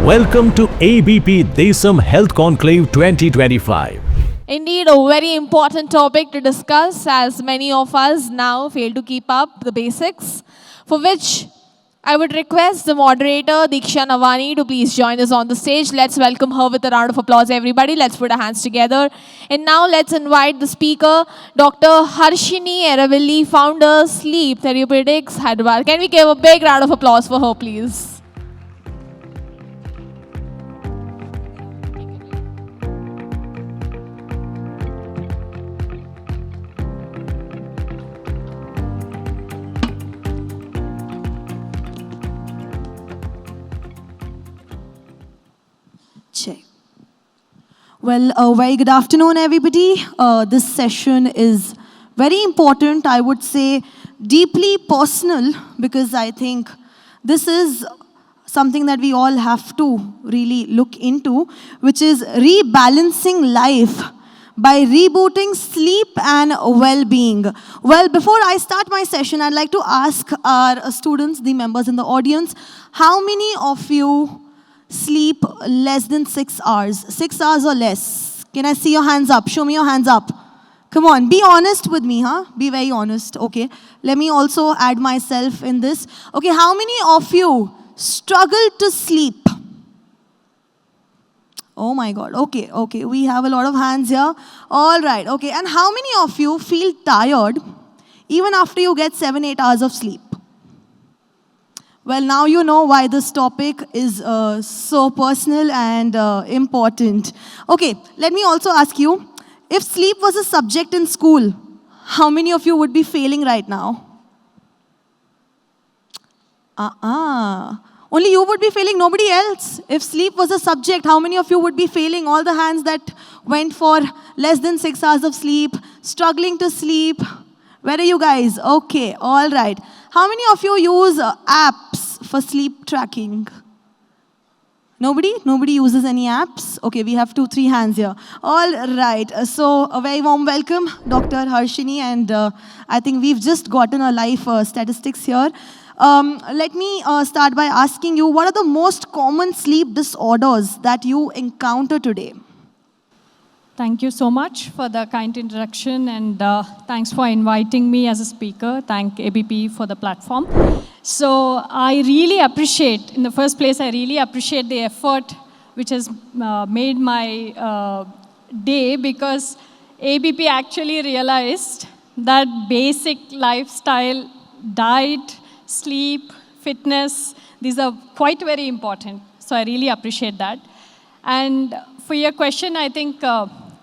Welcome to ABP Desam Health Conclave 2025. Indeed, a very important topic to discuss as many of us now fail to keep up the basics, for which I would request the moderator, Diksha Navani, to please join us on the stage. Let's welcome her with a round of applause, everybody. Let's put our hands together. And now let's invite the speaker, Dr. Harshini Errabelli, founder, Sleep Therapeutics, Hyderabad. Can we give a big round of applause for her, please? Well, very good afternoon, everybody. This session is very important, I would say deeply personal, because I think this is something that we all have to really look into, which is rebalancing life by rebooting sleep and well-being. Well, before I start my session, I'd like to ask our students, the members in the audience, how many of you sleep less than 6 hours? 6 hours or less? Can I see your hands up? Show me your hands up. Come on, be honest with me, huh? Be very honest, okay? Let me also add myself in this. Okay, how many of you struggle to sleep? Oh my God, okay, we have a lot of hands here. All right, okay, and how many of you feel tired even after you get 7-8 hours of sleep? Well, now you know why this topic is so personal and important. Okay, let me also ask you, if sleep was a subject in school, how many of you would be failing right now? Only you would be failing, nobody else. If sleep was a subject, how many of you would be failing? All the hands that went for less than 6 hours of sleep, struggling to sleep. Where are you guys? Okay, all right. How many of you use apps for sleep tracking? Nobody? Nobody uses any apps? Okay, we have 2-3 hands here. All right. So a very warm welcome, Dr. Harshini, and I think we've just gotten a live statistics here. Let me start by asking you, what are the most common sleep disorders that you encounter today? Thank you so much for the kind introduction, and thanks for inviting me as a speaker. Thank ABP for the platform. So I really appreciate, in the first place, I really appreciate the effort which has made my day, because ABP actually realized that basic lifestyle, diet, sleep, fitness, these are quite very important. So I really appreciate that. And for your question, I think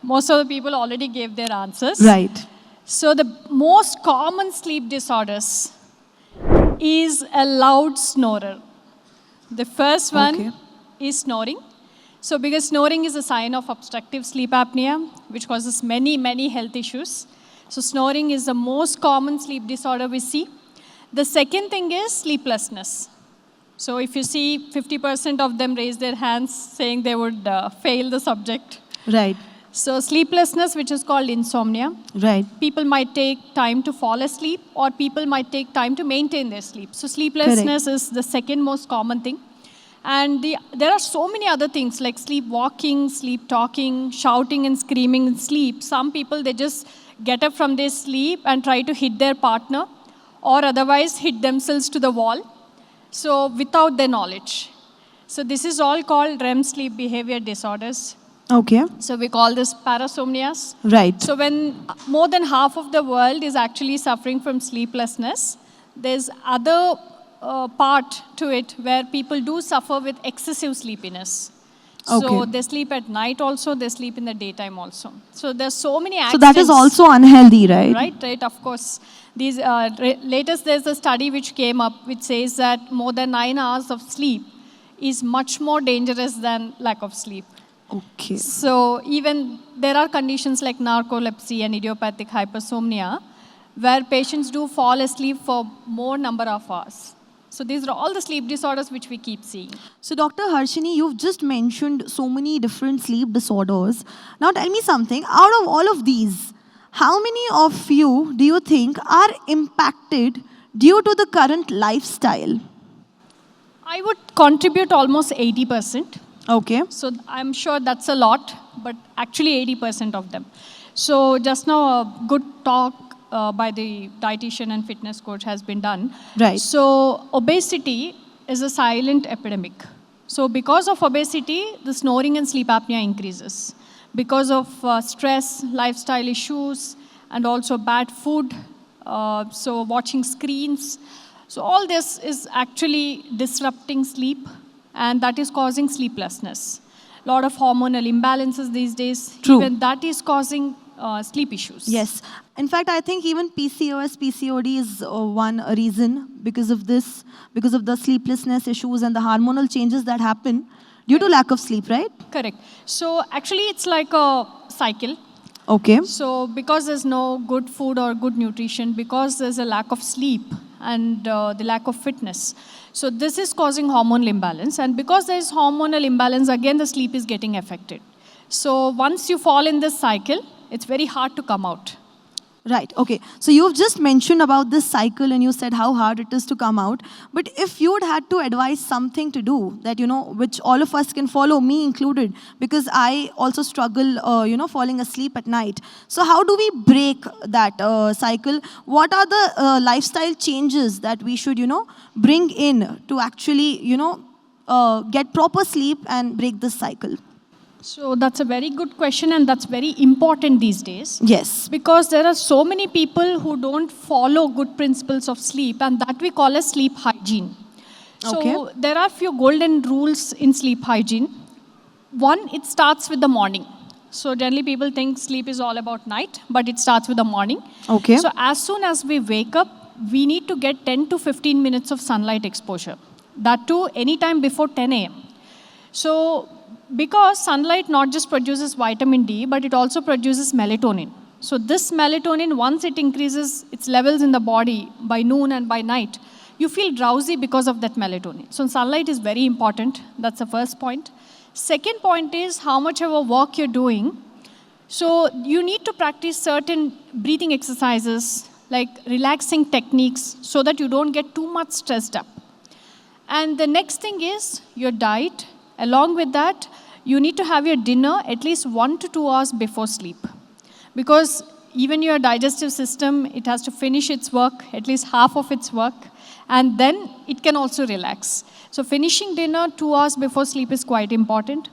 most of the people already gave their answers. Right. So the most common sleep disorders is a loud snorer. The first one is snoring. So because snoring is a sign of obstructive sleep apnea, which causes many, many health issues. So snoring is the most common sleep disorder we see. The second thing is sleeplessness. So if you see 50% of them raise their hands saying they would fail the subject. Right. So sleeplessness, which is called insomnia. Right. People might take time to fall asleep, or people might take time to maintain their sleep. So sleeplessness is the second most common thing. And there are so many other things like sleepwalking, sleep talking, shouting and screaming in sleep. Some people, they just get up from their sleep and try to hit their partner, or otherwise hit themselves to the wall. So without their knowledge. So this is all called REM sleep behavior disorders. Okay. So we call this parasomnias. Right. So when more than half of the world is actually suffering from sleeplessness, there's other part to it where people do suffer with excessive sleepiness. So they sleep at night also, they sleep in the daytime also. So there's so many accidents. So that is also unhealthy, right? Right, of course. These latest, there's a study which came up which says that more than 9 hours of sleep is much more dangerous than lack of sleep. Okay. So even there are conditions like narcolepsy and idiopathic hypersomnia where patients do fall asleep for more number of hours. So these are all the sleep disorders which we keep seeing. So Dr. Harshini, you've just mentioned so many different sleep disorders. Now tell me something, out of all of these, how many of you do you think are impacted due to the current lifestyle? I would contribute almost 80%. Okay. So I'm sure that's a lot, but actually 80% of them. So just now a good talk by the dietitian and fitness coach has been done. Right. So obesity is a silent epidemic. So because of obesity, the snoring and sleep apnea increases. Because of stress, lifestyle issues, and also bad food, so watching screens. So all this is actually disrupting sleep, and that is causing sleeplessness. A lot of hormonal imbalances these days. True. Even that is causing sleep issues. Yes. In fact, I think even PCOS, PCOD is one reason because of this, because of the sleeplessness issues and the hormonal changes that happen due to lack of sleep, right? Correct. So actually it's like a cycle. Okay. So because there's no good food or good nutrition, because there's a lack of sleep and the lack of fitness. So this is causing hormonal imbalance. And because there is hormonal imbalance, again, the sleep is getting affected. So once you fall in this cycle, it's very hard to come out. Right. Okay. So you've just mentioned about this cycle and you said how hard it is to come out. But if you would had to advise something to do that, which all of us can follow, me included, because I also struggle, falling asleep at night. So how do we break that cycle? What are the lifestyle changes that we should, bring in to actually, get proper sleep and break this cycle? So that's a very good question, and that's very important these days. Yes. Because there are so many people who don't follow good principles of sleep, and that we call as sleep hygiene. So there are few golden rules in sleep hygiene. One, it starts with the morning. So generally people think sleep is all about night, but it starts with the morning. Okay. So as soon as we wake up, we need to get 10 to 15 minutes of sunlight exposure. That too, anytime before 10 a.m. So because sunlight not just produces vitamin D, but it also produces melatonin. So this melatonin, once it increases its levels in the body by noon and by night, you feel drowsy because of that melatonin. So sunlight is very important. That's the first point. Second point is how much of a work you're doing. So you need to practice certain breathing exercises, like relaxing techniques, so that you don't get too much stressed up. And the next thing is your diet. Along with that, you need to have your dinner at least 1 to 2 hours before sleep. Because even your digestive system, it has to finish its work, at least half of its work, and then it can also relax. So finishing dinner 2 hours before sleep is quite important.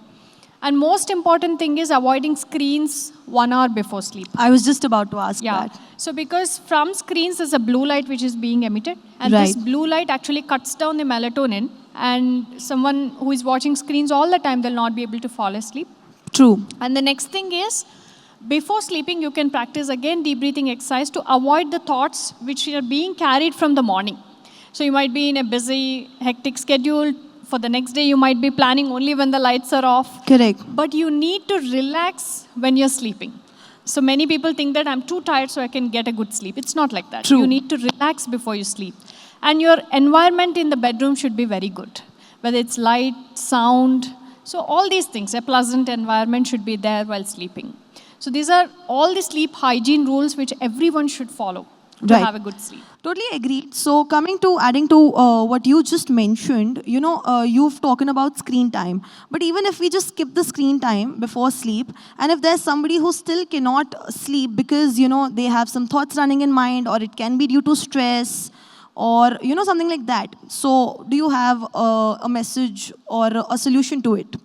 And most important thing is avoiding screens 1 hour before sleep. I was just about to ask that. So because from screens there's a blue light which is being emitted, and this blue light actually cuts down the melatonin, and someone who is watching screens all the time, they'll not be able to fall asleep. True. And the next thing is, before sleeping, you can practice again deep breathing exercise to avoid the thoughts which are being carried from the morning. So you might be in a busy, hectic schedule. For the next day, you might be planning only when the lights are off. Correct. But you need to relax when you're sleeping. So many people think that I'm too tired so I can get a good sleep. It's not like that. True. You need to relax before you sleep. And your environment in the bedroom should be very good. Whether it's light, sound. So all these things, a pleasant environment should be there while sleeping. So these are all the sleep hygiene rules which everyone should follow to have a good sleep. Totally agreed. So adding to what you just mentioned, you've talked about screen time. But even if we just skip the screen time before sleep, and if there's somebody who still cannot sleep because, they have some thoughts running in mind, or it can be due to stress, or, something like that. So do you have a message or a solution to it?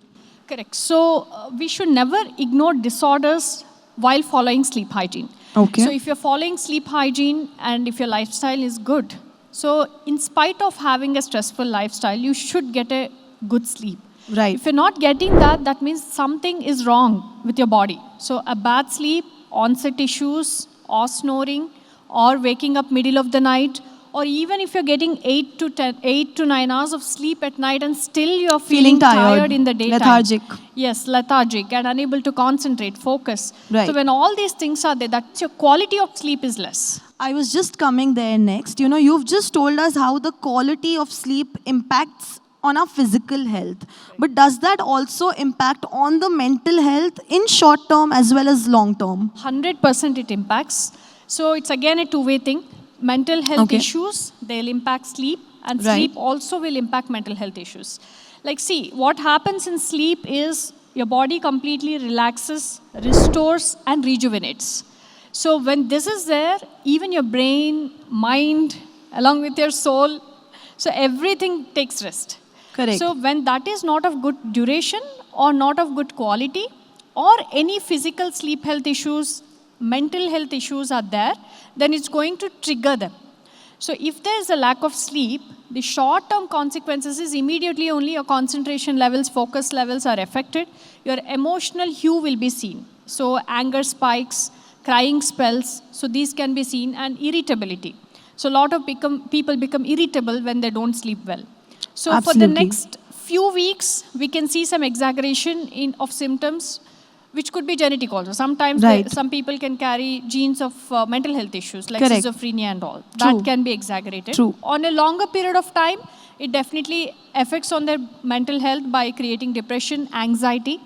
Correct. So we should never ignore disorders while following sleep hygiene. Okay. So if you're following sleep hygiene and if your lifestyle is good, so in spite of having a stressful lifestyle, you should get a good sleep. Right. If you're not getting that, that means something is wrong with your body. So a bad sleep, onset issues, or snoring, or waking up middle of the night, or even if you're getting 8 to 9 hours of sleep at night and still you're feeling tired in the daytime. Lethargic. Yes, lethargic and unable to concentrate, focus. Right. So when all these things are there, that's your quality of sleep is less. I was just coming there next. You've just told us how the quality of sleep impacts on our physical health. But does that also impact on the mental health in short term as well as long term? 100% it impacts. So it's again a two-way thing. Mental health issues, they'll impact sleep, And Right. sleep also will impact mental health issues. Like, see, what happens in sleep is your body completely relaxes, restores, and rejuvenates. So when this is there, even your brain, mind, along with your soul, so everything takes rest. Correct. So when that is not of good duration or not of good quality, or any physical sleep health issues, mental health issues are there, then it's going to trigger them. So if there is a lack of sleep, the short-term consequences is immediately only your concentration levels, focus levels are affected. Your emotional hue will be seen. So anger spikes, crying spells, so these can be seen, and irritability. So a lot of people become irritable when they don't sleep well. So for the Absolutely. next few weeks, we can see some exaggeration of symptoms, which could be genetic also. Sometimes Right. some people can carry genes of mental health issues like Correct. schizophrenia and all. True. That can be exaggerated. True. On a longer period of time, it definitely affects on their mental health by creating depression, anxiety.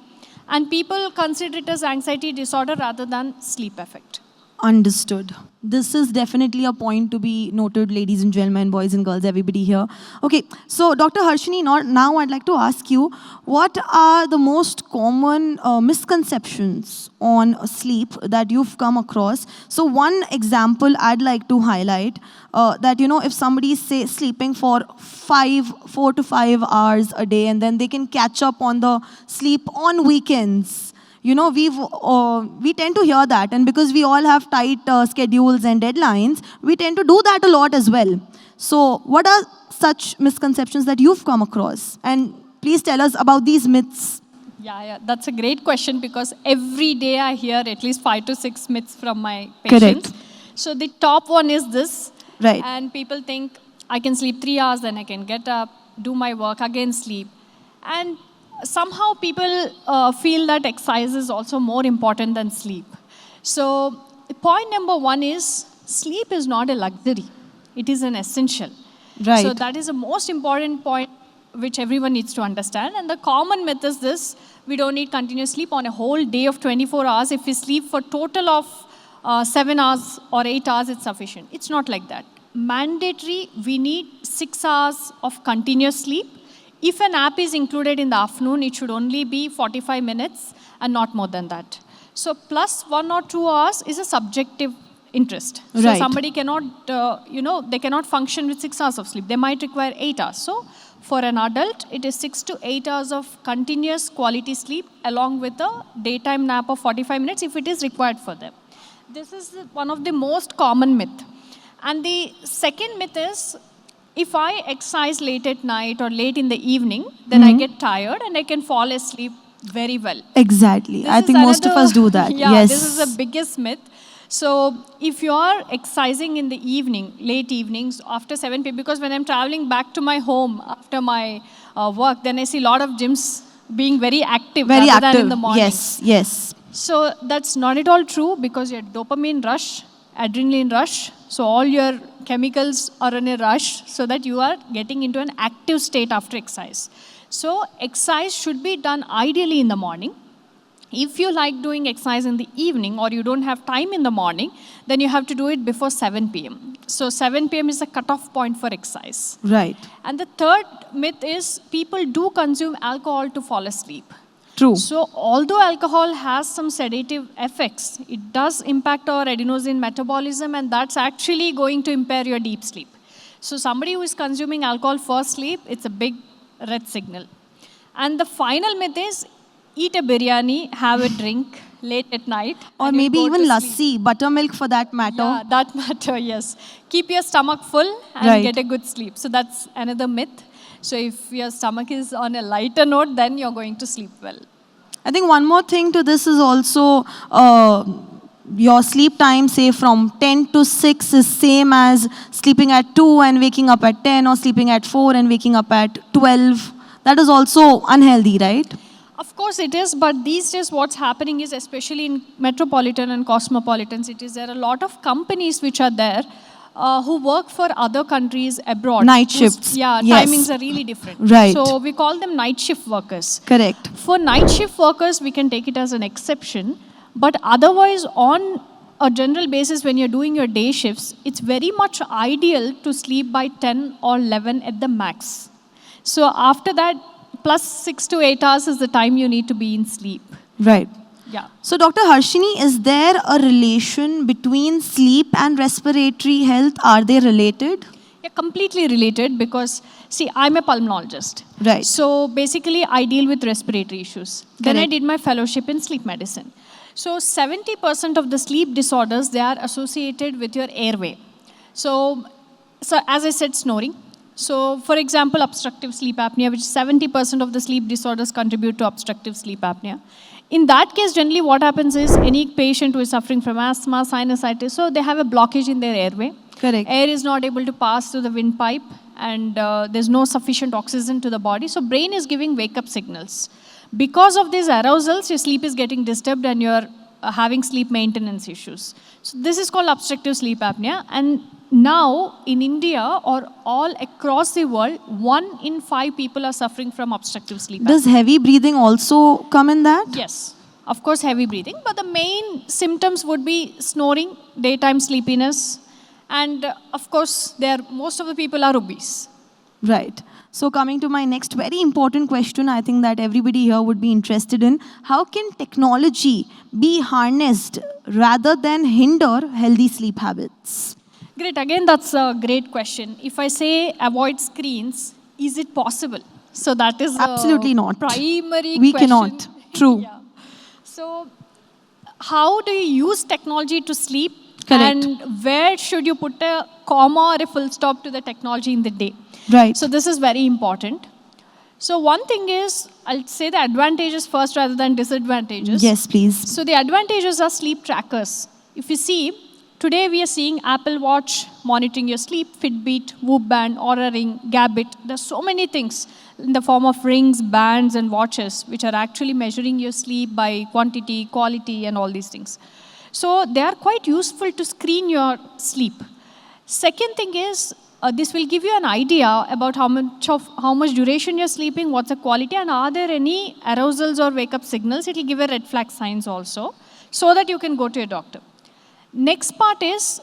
And people consider it as anxiety disorder rather than sleep effect. Understood. This is definitely a point to be noted, ladies and gentlemen, boys and girls, everybody here. Okay, so Dr. Harshini, now I'd like to ask you, what are the most common misconceptions on sleep that you've come across? So one example I'd like to highlight, that, if somebody is, say, sleeping for 4 to 5 hours a day, and then they can catch up on the sleep on weekends. We tend to hear that, and because we all have tight schedules and deadlines, we tend to do that a lot as well. So what are such misconceptions that you've come across? And please tell us about these myths. Yeah, that's a great question, because every day I hear at least 5 to 6 myths from my patients. Correct. So the top one is this. Right. And people think I can sleep 3 hours, then I can get up, do my work, again sleep. And somehow people feel that exercise is also more important than sleep. So point number one is, sleep is not a luxury. It is an essential. Right. So that is the most important point which everyone needs to understand. And the common myth is this: we don't need continuous sleep on a whole day of 24 hours. If we sleep for total of 7 hours or 8 hours, it's sufficient. It's not like that. Mandatory, we need 6 hours of continuous sleep. If an app is included in the afternoon, it should only be 45 minutes and not more than that. So plus 1 or 2 hours is a subjective interest. So Right. somebody cannot, they cannot function with 6 hours of sleep. They might require 8 hours. So for an adult, it is 6 to 8 hours of continuous quality sleep along with a daytime nap of 45 minutes if it is required for them. This is one of the most common myth. And the second myth is, if I exercise late at night or late in the evening, then I get tired and I can fall asleep very well. Exactly. This I is think most of another- us do that. Yeah, Yes. this is the biggest myth. So if you are exercising in the evening, late evenings, after 7 p.m., because when I'm traveling back to my home after my work, then I see a lot of gyms being very active Very rather active. than in the morning. Yes. So that's not at all true, because your dopamine rush, adrenaline rush, so all your chemicals are in a rush so that you are getting into an active state after exercise. So exercise should be done ideally in the morning. If you like doing exercise in the evening or you don't have time in the morning, then you have to do it before 7 p.m. So 7 p.m. is the cutoff point for exercise. Right. And the third myth is, people do consume alcohol to fall asleep. True. So although alcohol has some sedative effects, it does impact our adenosine metabolism, and that's actually going to impair your deep sleep. So somebody who is consuming alcohol for sleep, it's a big red signal. And the final myth is, eat a biryani, have a drink late at night. Or and you'll maybe go even to sleep. lassi, buttermilk for that matter. Yeah, that matter, yes. Keep your stomach full and Right. get a good sleep. So that's another myth. So if your stomach is on a lighter note, then you're going to sleep well. I think one more thing to this is also your sleep time, say from 10 to 6 is same as sleeping at 2 and waking up at 10, or sleeping at 4 and waking up at 12. That is also unhealthy, right? Of course it is, but these days what's happening is, especially in metropolitan and cosmopolitan cities, there are a lot of companies which are there who work for other countries abroad. Night whose- shifts. Yeah, Yes. timings are really different. Right. So we call them night shift workers. Correct. For night shift workers, we can take it as an exception, but otherwise on a general basis, when you're doing your day shifts, it's very much ideal to sleep by 10 or 11 at the max. So after that, plus 6 to 8 hours is the time you need to be in sleep. Right. Yeah. So Dr. Harshini, is there a relation between sleep and respiratory health? Are they related? Yeah, completely related because, see, I'm a pulmonologist. Right. So basically, I deal with respiratory issues. Then I Correct. did my fellowship in sleep medicine. So 70% of the sleep disorders, they are associated with your airway. So as I said, snoring. So for example, obstructive sleep apnea, which 70% of the sleep disorders contribute to obstructive sleep apnea. In that case, generally what happens is any patient who is suffering from asthma, sinusitis, so they have a blockage in their airway. Correct. Air is not able to pass through the windpipe and there's no sufficient oxygen to the body. So brain is giving wake-up signals. Because of these arousals, your sleep is getting disturbed and you're having sleep maintenance issues. So this is called obstructive sleep apnea. And now in India or all across the world, 1 in 5 people are suffering from obstructive sleep apnea. Does heavy breathing also come in that? Yes, of course, heavy breathing. But the main symptoms would be snoring, daytime sleepiness, and of course, most of the people are obese. Right. So coming to my next very important question, I think that everybody here would be interested in, how can technology be harnessed rather than hinder healthy sleep habits? Great. Again, that's a great question. If I say avoid screens, is it possible? So that is Absolutely not. Primary We question. cannot. True. Yeah. So how do you use technology to sleep? Correct. And where should you put a comma or a full stop to the technology in the day? Right. So this is very important. So one thing is, I'll say the advantages first rather than disadvantages. Yes, please. So the advantages are sleep trackers. If you see, today we are seeing Apple Watch monitoring your sleep, Fitbit, Whoop Band, Oura Ring, Gabit. There's so many things in the form of rings, bands, and watches, which are actually measuring your sleep by quantity, quality, and all these things. So they are quite useful to screen your sleep. Second thing is, this will give you an idea about how much duration you're sleeping, what's the quality, and are there any arousals or wake-up signals. It will give a red flag signs also, so that you can go to a doctor. Next part is,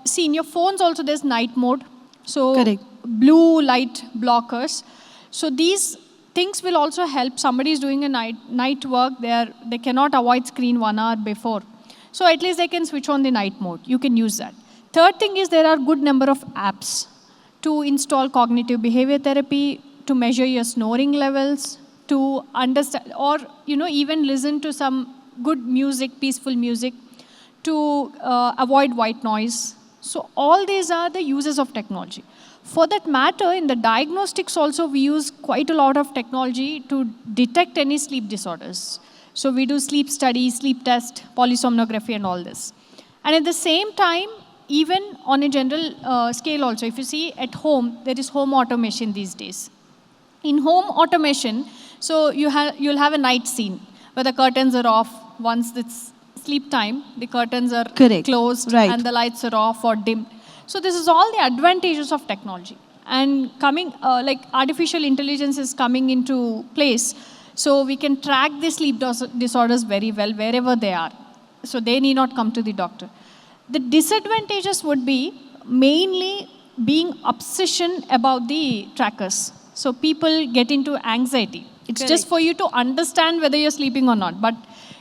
see in your phones also there's night mode. So Correct. Blue light blockers. So these things will also help. Somebody is doing a night work, they cannot avoid screen 1 hour before. So at least they can switch on the night mode. You can use that. Third thing is there are good number of apps to install cognitive behavior therapy, to measure your snoring levels, to understand, or even listen to some good music, peaceful music, to avoid white noise. So all these are the uses of technology. For that matter, in the diagnostics also, we use quite a lot of technology to detect any sleep disorders. So we do sleep studies, sleep test, polysomnography, and all this. And at the same time, even on a general scale also, if you see at home, there is home automation these days. In home automation, so you'll have a night scene where the curtains are off. Once it's sleep time, the curtains are Correct. closed, Right. and the lights are off or dim. So this is all the advantages of technology. And coming, like artificial intelligence is coming into place. So we can track the sleep disorders very well wherever they are. So they need not come to the doctor. The disadvantages would be mainly being obsession about the trackers. So people get into anxiety. It's Correct. just for you to understand whether you're sleeping or not. But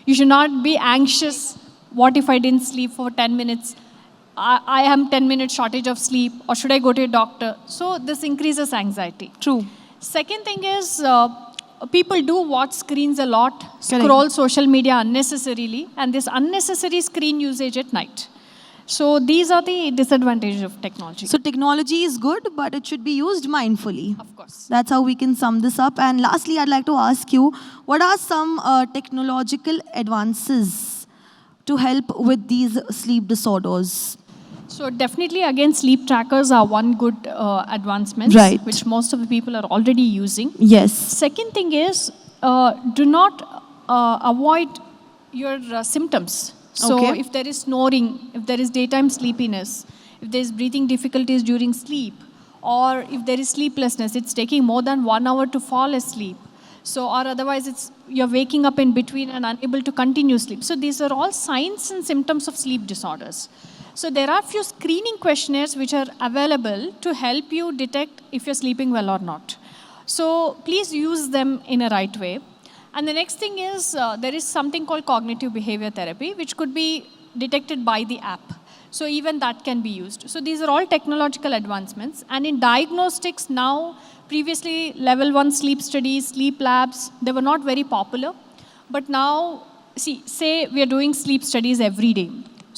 you should not be anxious. What if I didn't sleep for 10 minutes? I am 10 minutes shortage of sleep, or should I go to a doctor? So this increases anxiety. True. Second thing is, people do watch screens a lot, Correct. scroll social media unnecessarily, and this unnecessary screen usage at night. So these are the disadvantages of technology. So technology is good, but it should be used mindfully. Of course. That's how we can sum this up. And lastly, I'd like to ask you, what are some technological advances to help with these sleep disorders? So definitely, again, sleep trackers are one good advancement, Right. which most of the people are already using. Yes. Second thing is, do not avoid your symptoms. So Okay. if there is snoring, if there is daytime sleepiness, if there is breathing difficulties during sleep, or if there is sleeplessness, it's taking more than 1 hour to fall asleep. So, or otherwise you're waking up in between and unable to continue sleep. So these are all signs and symptoms of sleep disorders. So there are few screening questionnaires which are available to help you detect if you're sleeping well or not. So please use them in a right way. And the next thing is there is something called cognitive behavior therapy, which could be detected by the app. So even that can be used. So these are all technological advancements. And in diagnostics now, previously level 1 sleep studies, sleep labs, they were not very popular. But now, say we are doing sleep studies every day.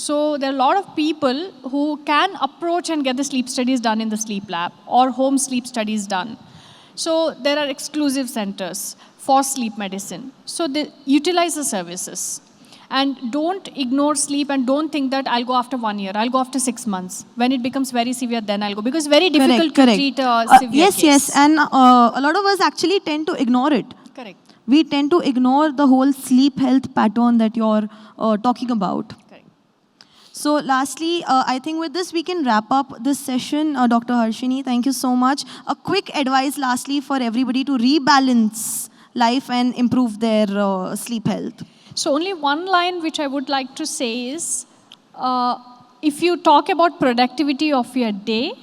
So there are a lot of people who can approach and get the sleep studies done in the sleep lab or home sleep studies done. So there are exclusive centers for sleep medicine. So they utilize the services. And don't ignore sleep and don't think that I'll go after 1 year, I'll go after 6 months. When it becomes very severe, then I'll go. Because it's very difficult to treat a severe yes, case. yes. And a lot of us actually tend to ignore it. Correct. We tend to ignore the whole sleep health pattern that you're talking about. Correct. So lastly, I think with this we can wrap up this session. Dr. Harshini, thank you so much. A quick advice lastly for everybody to rebalance life and improve their sleep health. So only one line which I would like to say is, if you talk about productivity of your day,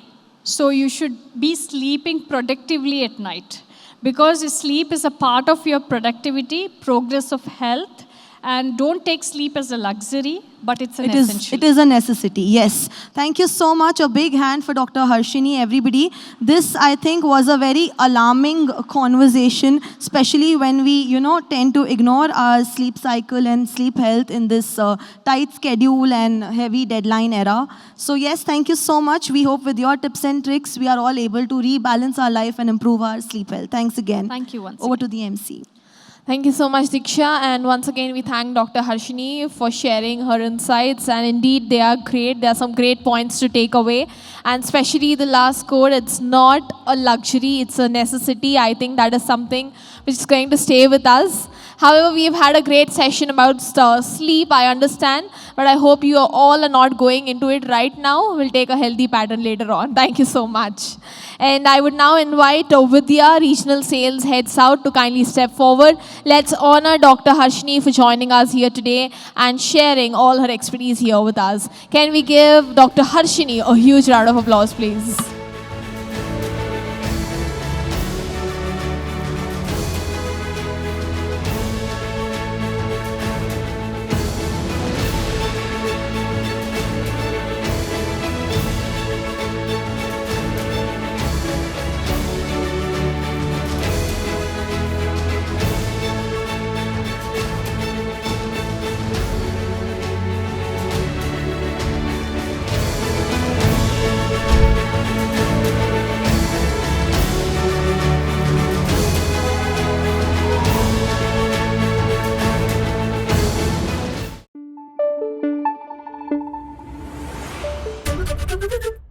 so you should be sleeping productively at night. Because sleep is a part of your productivity, progress of health, and don't take sleep as a luxury, but it's an essential. It is a necessity, yes. Thank you so much. A big hand for Dr. Harshini, everybody. This, I think, was a very alarming conversation, especially when we, tend to ignore our sleep cycle and sleep health in this tight schedule and heavy deadline era. So yes, thank you so much. We hope with your tips and tricks, we are all able to rebalance our life and improve our sleep health. Thanks again. Thank you once Over again. to the MC. Thank you so much, Diksha. And once again, we thank Dr. Harshini for sharing her insights. And indeed, they are great. There are some great points to take away. And especially the last quote, it's not a luxury, it's a necessity. I think that is something which is going to stay with us. However, we've had a great session about sleep, I understand. But I hope you all are not going into it right now. We'll take a healthy pattern later on. Thank you so much. And I would now invite Vidya, Regional Sales Head South, to kindly step forward. Let's honor Dr. Harshini for joining us here today and sharing all her expertise here with us. Can we give Dr. Harshini a huge round of applause, please? Thank you.